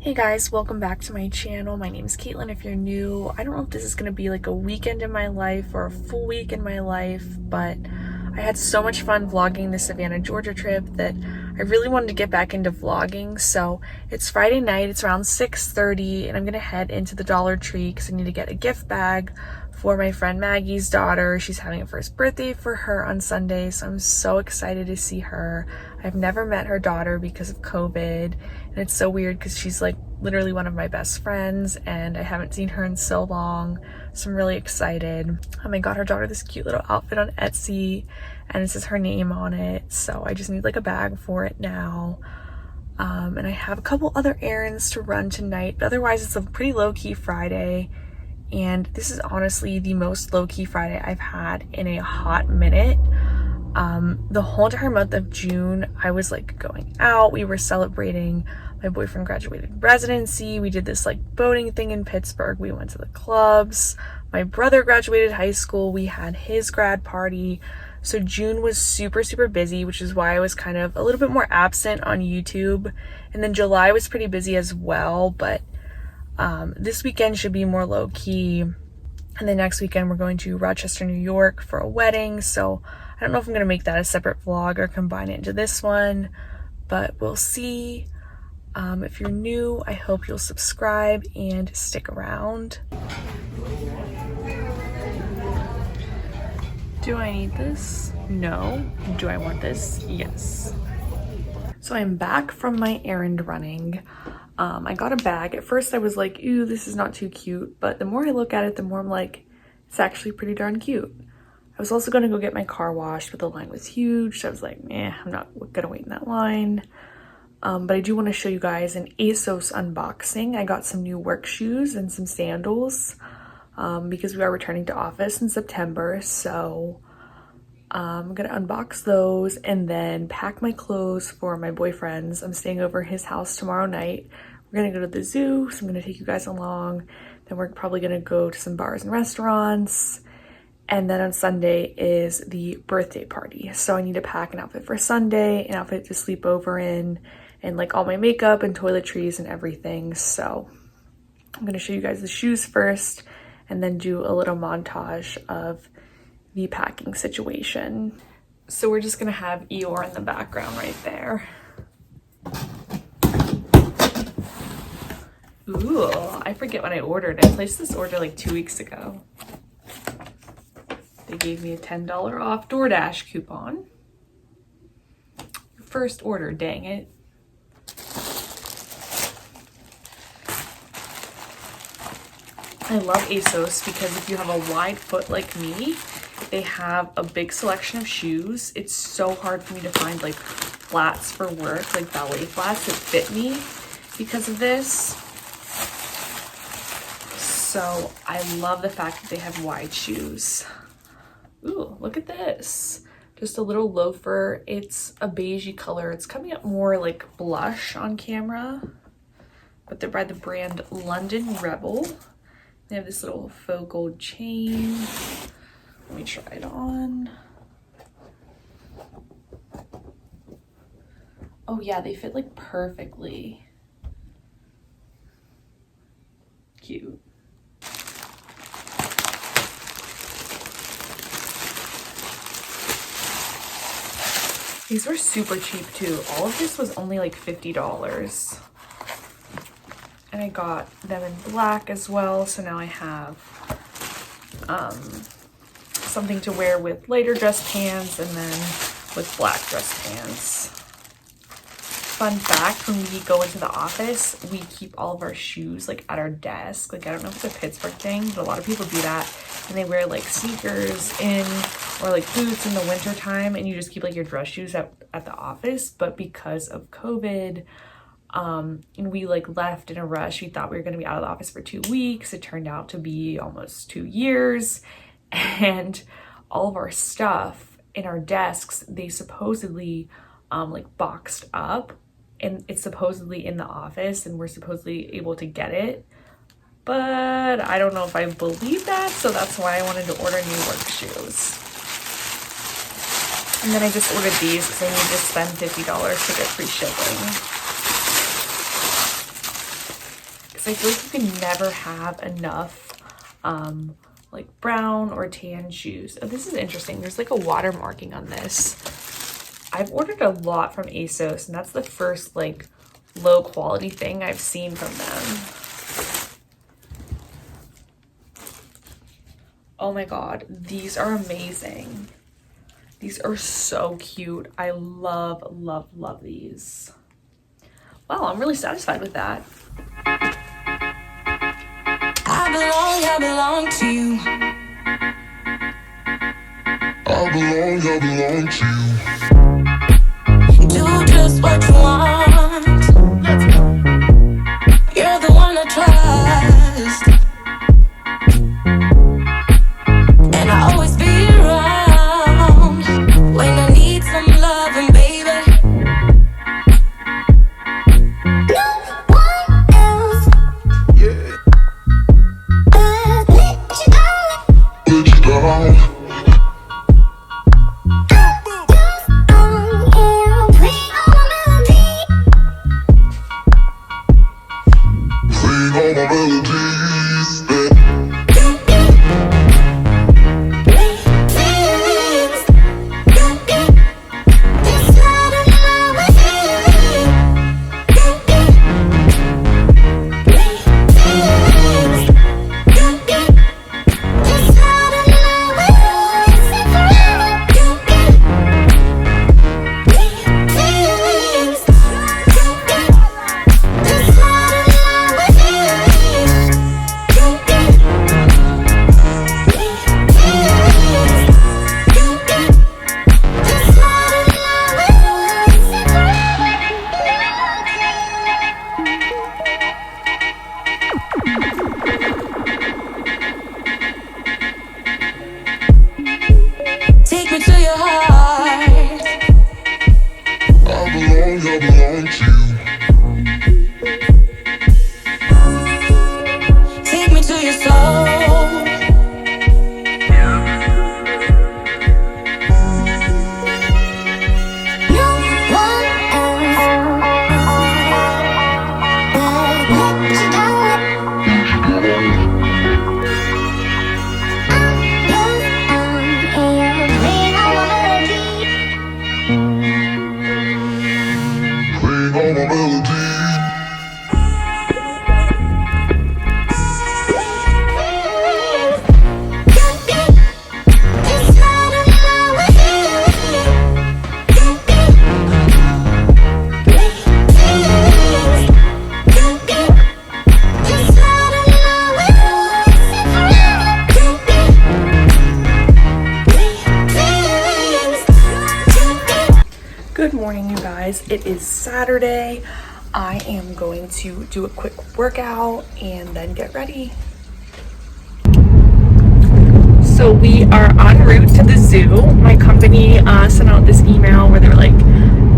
Hey guys, welcome back to my channel. My name is Caitlin. If you're new, I don't know if this is going to be like a weekend in my life or a full week in my life, but I had so much fun vlogging the Savannah, Georgia trip that I really wanted to get back into vlogging. So it's Friday night, it's around 6:30, and I'm going to head into the Dollar Tree because I need to get a gift bag for my friend Maggie's daughter. She's having a first birthday for her on Sunday, so I'm so excited to see her. I've never met her daughter because of COVID, and it's so weird because she's like literally one of my best friends and I haven't seen her in so long, so I'm really excited. I got her daughter this cute little outfit on Etsy and it says her name on it, so I just need like a bag for it now. And I have a couple other errands to run tonight, but otherwise it's a pretty low-key Friday, and this is honestly the most low-key Friday I've had in a hot minute. The whole entire month of June, I was like going out. We were celebrating my boyfriend graduated residency. We did this like boating thing in Pittsburgh. We went to the clubs. My brother graduated high school. We had his grad party. So June was super, super busy, which is why I was kind of a little bit more absent on YouTube. And then July was pretty busy as well, but this weekend should be more low key. And then next weekend we're going to Rochester, New York for a wedding. So I don't know if I'm going to make that a separate vlog or combine it into this one, but we'll see. If you're new, I hope you'll subscribe and stick around. Do I need this? No. Do I want this? Yes. So I'm back from my errand running. I got a bag. At first I was like, ew, this is not too cute, but the more I look at it, the more I'm like, it's actually pretty darn cute. I was also going to go get my car washed, but the line was huge, so I was like, I'm not gonna wait in that line. But I do want to show you guys an ASOS unboxing. I got some new work shoes and some sandals because we are returning to office in September, so I'm gonna unbox those and then pack my clothes for my boyfriend's. I'm staying over his house tomorrow night. We're gonna go to the zoo, so I'm gonna take you guys along. Then we're probably gonna go to some bars and restaurants. And then on Sunday is the birthday party. So I need to pack an outfit for Sunday, an outfit to sleep over in, and like all my makeup and toiletries and everything. So I'm gonna show you guys the shoes first and then do a little montage of the packing situation. So we're just gonna have Eeyore in the background right there. Ooh, I forget what I ordered. I placed this order like 2 weeks ago. They gave me a $10 off DoorDash coupon. First order, dang it. I love ASOS because if you have a wide foot like me, they have a big selection of shoes. It's so hard for me to find like flats for work, like ballet flats that fit me because of this. So I love the fact that they have wide shoes. Ooh, look at this. Just a little loafer. It's a beigey color. It's coming up more like blush on camera, but they're by the brand London Rebel. They have this little faux gold chain. Let me try it on. Oh yeah, they fit like perfectly. Cute. These were super cheap too. All of this was only like $50. And I got them in black as well, so now I have something to wear with lighter dress pants and then with black dress pants. Fun fact, when we go into the office, we keep all of our shoes like at our desk. Like, I don't know if it's a Pittsburgh thing, but a lot of people do that. And they wear like sneakers in or like boots in the winter time, and you just keep like your dress shoes at the office. But because of COVID, and we like left in a rush, we thought we were going to be out of the office for 2 weeks. It turned out to be almost 2 years, and all of our stuff in our desks, they supposedly like boxed up, and it's supposedly in the office and we're supposedly able to get it, but I don't know if I believe that, so that's why I wanted to order new work shoes. And then I just ordered these because I need to spend $50 to get free shipping. because I feel like you can never have enough like brown or tan shoes. Oh, this is interesting. There's like a watermarking on this. I've ordered a lot from ASOS, and that's the first like low quality thing I've seen from them. Oh my god, these are amazing. These are so cute. I love, love, love these. Wow, I'm really satisfied with that. I belong to you. I belong to you. Do just what you want. You're the one I trust, and I always be around when I need some loving, baby. No one else. Yeah. Let you down. Take me to your heart. I belong to you. Take me to your soul. No one else will let you down. Good morning, you guys. It is Saturday. I am going to do a quick workout and then get ready. So we are en route to the zoo. My company sent out this email where they were like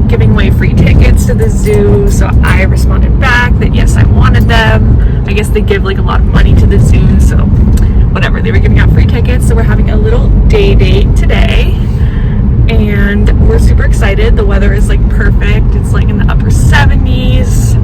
giving away free tickets to the zoo. So I responded back that yes, I wanted them. I guess they give like a lot of money to the zoo, so whatever. They were giving out free tickets. So we're having a little day date today. And we're super excited. The weather is like perfect. It's like in the upper 70s.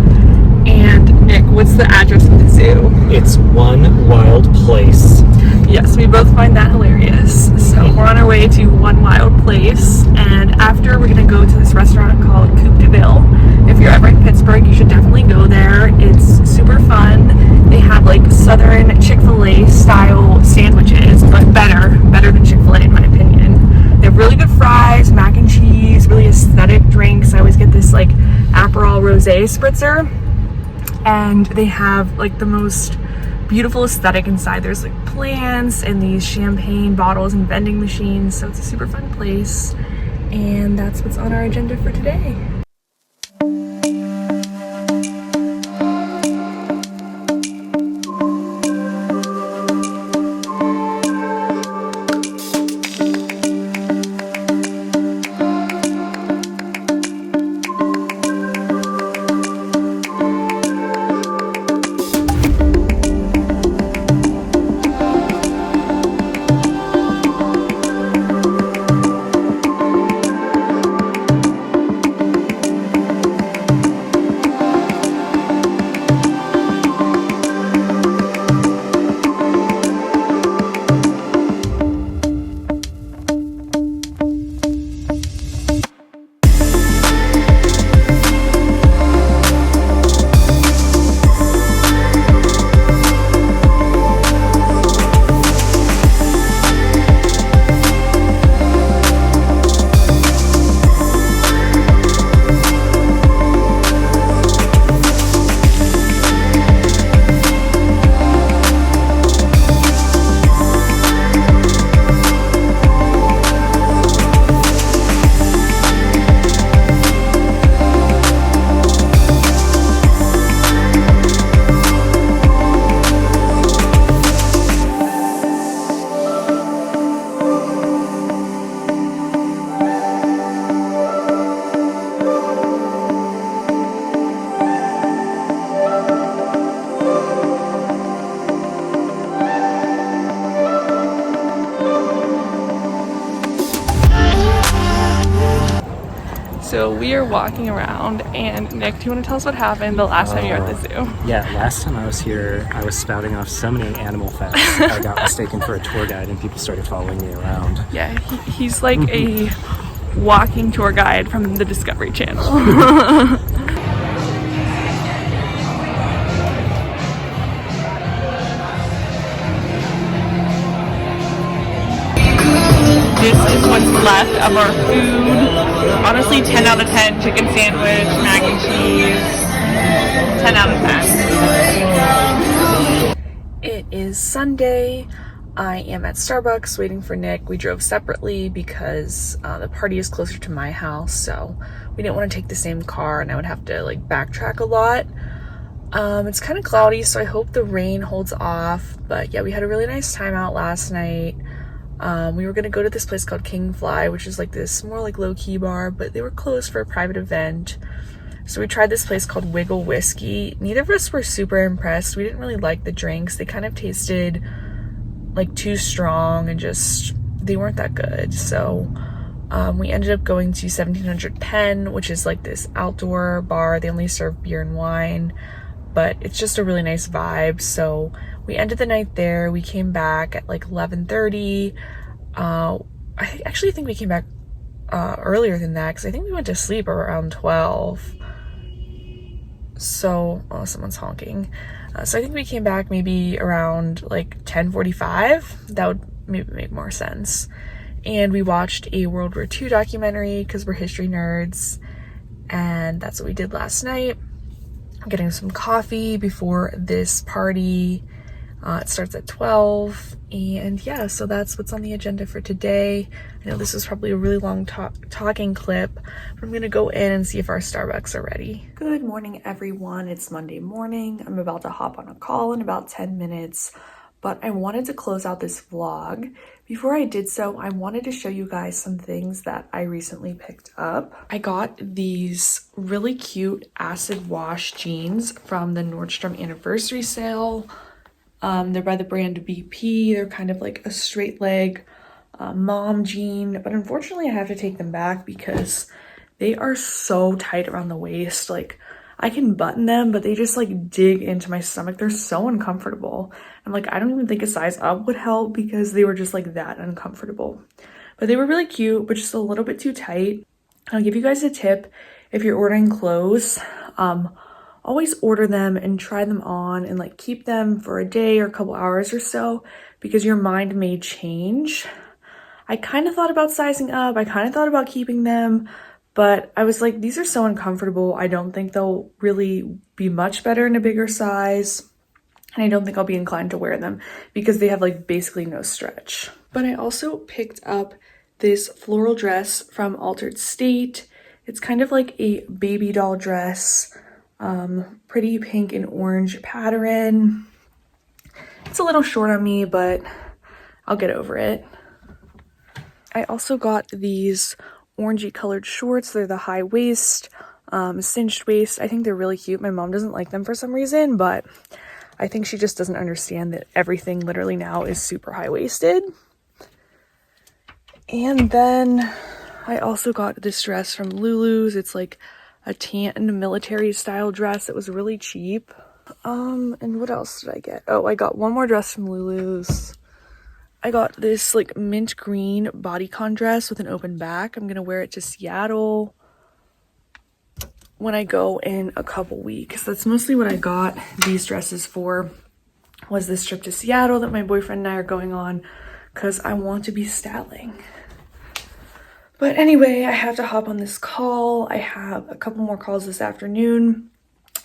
And Nick, what's the address of the zoo? It's One Wild Place. Yes, we both find that hilarious. So we're on our way to One Wild Place, and after we're gonna go to this restaurant called Coupe de Ville. If you're ever in Pittsburgh, you should definitely go there. It's super fun. They have like Southern Chick-fil-A style sandwiches, but better than Chick-fil-A in my opinion. They have really good fries, mac and cheese, really aesthetic drinks. I always get this like Aperol Rosé spritzer, and they have like the most beautiful aesthetic inside. There's like plants and these champagne bottles and vending machines, so it's a super fun place, and that's what's on our agenda for today. we are walking around, and Nick, do you want to tell us what happened the last time you were at the zoo? Yeah, last time I was here, I was spouting off so many animal facts. I got mistaken for a tour guide and people started following me around. Yeah, he's like a walking tour guide from the Discovery Channel. This is what's left of our food. Honestly, 10 out of 10. Chicken sandwich, mac and cheese. 10 out of 10. It is Sunday. I am at Starbucks waiting for Nick. We drove separately because the party is closer to my house, so we didn't want to take the same car and I would have to like backtrack a lot. It's kind of cloudy, so I hope the rain holds off. But yeah, we had a really nice time out last night. We were gonna go to this place called King Fly, which is like this more like low-key bar, but they were closed for a private event. So we tried this place called Wiggle Whiskey. Neither of us were super impressed. We didn't really like the drinks. They kind of tasted like too strong and just, they weren't that good. So we ended up going to 1700 Penn, which is like this outdoor bar. They only serve beer and wine, but it's just a really nice vibe. So we ended the night there. We came back at like 11:30. I actually think we came back earlier than that because I think we went to sleep around 12. So, oh, someone's honking. So I think we came back maybe around like 10:45. That would maybe make more sense. And we watched a World War II documentary because we're history nerds. And that's what we did last night. I'm getting some coffee before this party. It starts at 12, and yeah, so that's what's on the agenda for today. I know this is probably a really long talking clip, but I'm gonna go in and see if our Starbucks are ready. Good morning, everyone. It's Monday morning. I'm about to hop on a call in about 10 minutes, but I wanted to close out this vlog. Before I did so, I wanted to show you guys some things that I recently picked up. I got these really cute acid wash jeans from the Nordstrom anniversary sale. They're by the brand BP. They're kind of like a straight leg mom jean, but unfortunately I have to take them back because they are so tight around the waist. Like I can button them, but they just like dig into my stomach. They're so uncomfortable. I'm like, I don't even think a size up would help because they were just like that uncomfortable. But they were really cute, but just a little bit too tight. I'll give you guys a tip. If you're ordering clothes, always order them and try them on and like keep them for a day or a couple hours or so because your mind may change. I kind of thought about sizing up. I kind of thought about keeping them, but I was like, these are so uncomfortable. I don't think they'll really be much better in a bigger size. And I don't think I'll be inclined to wear them because they have like basically no stretch. But I also picked up this floral dress from Altered State. It's kind of like a baby doll dress. Pretty pink and orange pattern. It's a little short on me, but I'll get over it. I also got these orangey colored shorts. They're the high waist, cinched waist. I think they're really cute. My mom doesn't like them for some reason, but I think she just doesn't understand that everything literally now is super high-waisted. And then I also got this dress from Lulu's. It's like a tan military style dress. It was really cheap. And what else did I get? Oh, I got one more dress from Lulu's. I got this like mint green bodycon dress with an open back. I'm gonna wear it to Seattle when I go in a couple weeks. That's mostly what I got these dresses for, was this trip to Seattle that my boyfriend and I are going on because I want to be styling. But anyway, I have to hop on this call. I have a couple more calls this afternoon.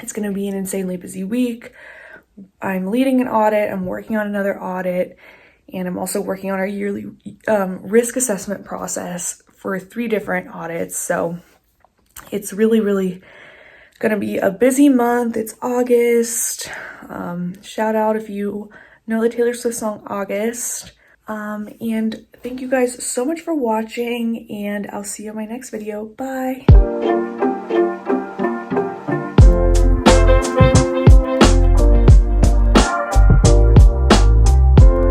It's going to be an insanely busy week. I'm leading an audit. I'm working on another audit. And I'm also working on our yearly risk assessment process for 3 different audits. So it's really, really going to be a busy month. It's August. Shout out if you know the Taylor Swift song August. And thank you guys so much for watching, and I'll see you in my next video. Bye.